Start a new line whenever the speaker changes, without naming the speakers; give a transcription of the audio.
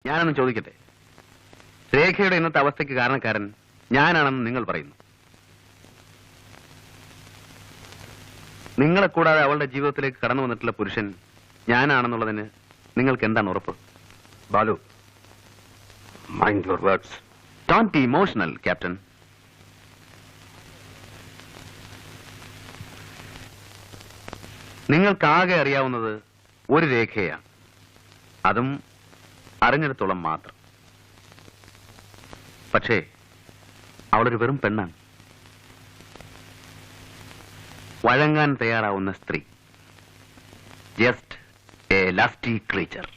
ഞാനൊന്ന് ചോദിക്കട്ടെ, രേഖയുടെ ഇന്നത്തെ അവസ്ഥയ്ക്ക് കാരണക്കാരൻ ഞാനാണെന്ന് നിങ്ങൾ പറയുന്നു. നിങ്ങളെ കൂടാതെ അവളുടെ ജീവിതത്തിലേക്ക് കടന്നു വന്നിട്ടുള്ള പുരുഷൻ ഞാനാണെന്നുള്ളതിന് നിങ്ങൾക്ക് എന്താണ് ഉറപ്പ്?
Balu, mind your words.
Don't be emotional captain. നിങ്ങൾക്കാകെ അറിയാവുന്നത് ഒരു രേഖയാണ്, അതും അറിഞ്ഞിടത്തോളം മാത്രം. പക്ഷേ അവളൊരു വെറും പെണ്ണാണ്, വഴങ്ങാൻ തയ്യാറാവുന്ന സ്ത്രീ. Just a lusty creature.